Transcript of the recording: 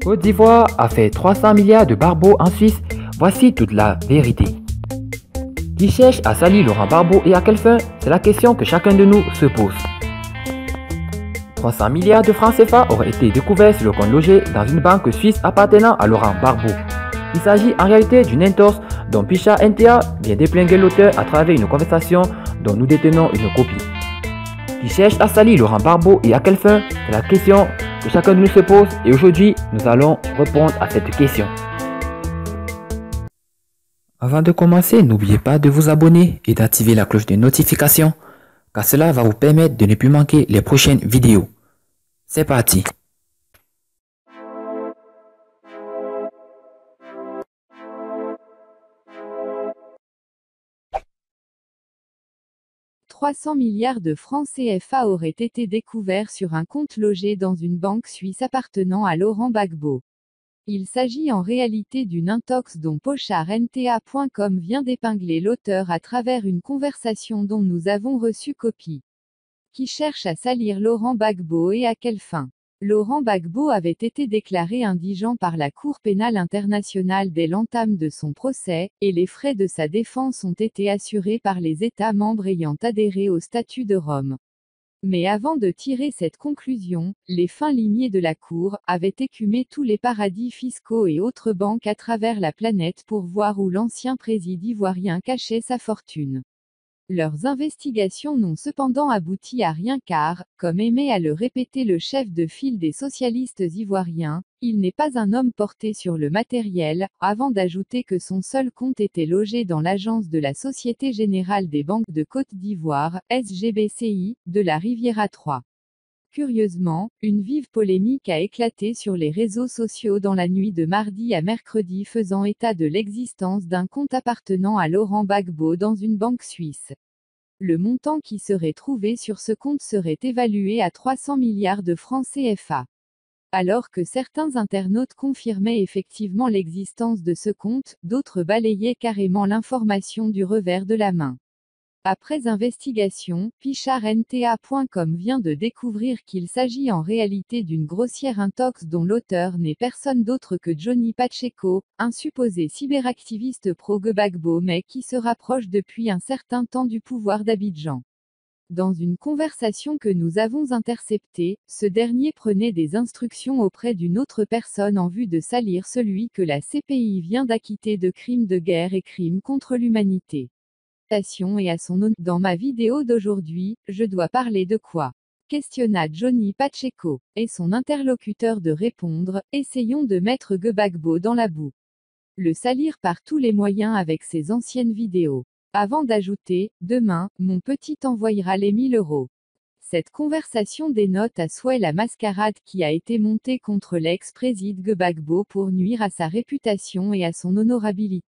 Côte d'Ivoire a fait 300 milliards de barbeaux en Suisse. Voici toute la vérité. Qui cherche à salir Laurent Gbagbo et à quelle fin? C'est la question que chacun de nous se pose. 300 milliards de francs CFA auraient été découverts sur le compte logé dans une banque suisse appartenant à Laurent Gbagbo. Il s'agit en réalité d'une entorse dont Pichard NTA vient déplinguer l'auteur à travers une conversation dont nous détenons une copie. Qui cherche à salir Laurent Gbagbo et à quelle fin? C'est la question que chacun de nous se pose et aujourd'hui nous allons répondre à cette question. Avant de commencer, n'oubliez pas de vous abonner et d'activer la cloche de notification car cela va vous permettre de ne plus manquer les prochaines vidéos. C'est parti! « 300 milliards de francs CFA auraient été découverts sur un compte logé dans une banque suisse appartenant à Laurent Gbagbo. Il s'agit en réalité d'une intox dont PocharNTA.com vient d'épingler l'auteur à travers une conversation dont nous avons reçu copie. Qui cherche à salir Laurent Gbagbo et à quelle fin? Laurent Gbagbo avait été déclaré indigent par la Cour pénale internationale dès l'entame de son procès, et les frais de sa défense ont été assurés par les États membres ayant adhéré au statut de Rome. Mais avant de tirer cette conclusion, les fins limiers de la Cour avaient écumé tous les paradis fiscaux et autres banques à travers la planète pour voir où l'ancien président ivoirien cachait sa fortune. Leurs investigations n'ont cependant abouti à rien car, comme aimait à le répéter le chef de file des socialistes ivoiriens, il n'est pas un homme porté sur le matériel, avant d'ajouter que son seul compte était logé dans l'agence de la Société Générale des Banques de Côte d'Ivoire, SGBCI, de la Riviera 3. Curieusement, une vive polémique a éclaté sur les réseaux sociaux dans la nuit de mardi à mercredi faisant état de l'existence d'un compte appartenant à Laurent Gbagbo dans une banque suisse. Le montant qui serait trouvé sur ce compte serait évalué à 300 milliards de francs CFA. Alors que certains internautes confirmaient effectivement l'existence de ce compte, d'autres balayaient carrément l'information du revers de la main. Après investigation, PicharNTA.com vient de découvrir qu'il s'agit en réalité d'une grossière intox dont l'auteur n'est personne d'autre que Johnny Pacheco, un supposé cyberactiviste pro-Gbagbo mais qui se rapproche depuis un certain temps du pouvoir d'Abidjan. Dans une conversation que nous avons interceptée, ce dernier prenait des instructions auprès d'une autre personne en vue de salir celui que la CPI vient d'acquitter de crimes de guerre et crimes contre l'humanité. Et à son honneur. Dans ma vidéo d'aujourd'hui, je dois parler de quoi? Questionna Johnny Pacheco, et son interlocuteur de répondre, essayons de mettre Gbagbo dans la boue. Le salir par tous les moyens avec ses anciennes vidéos. Avant d'ajouter, demain, mon petit envoyera les 1000 €. Cette conversation dénote à souhait la mascarade qui a été montée contre l'ex-président Gbagbo pour nuire à sa réputation et à son honorabilité.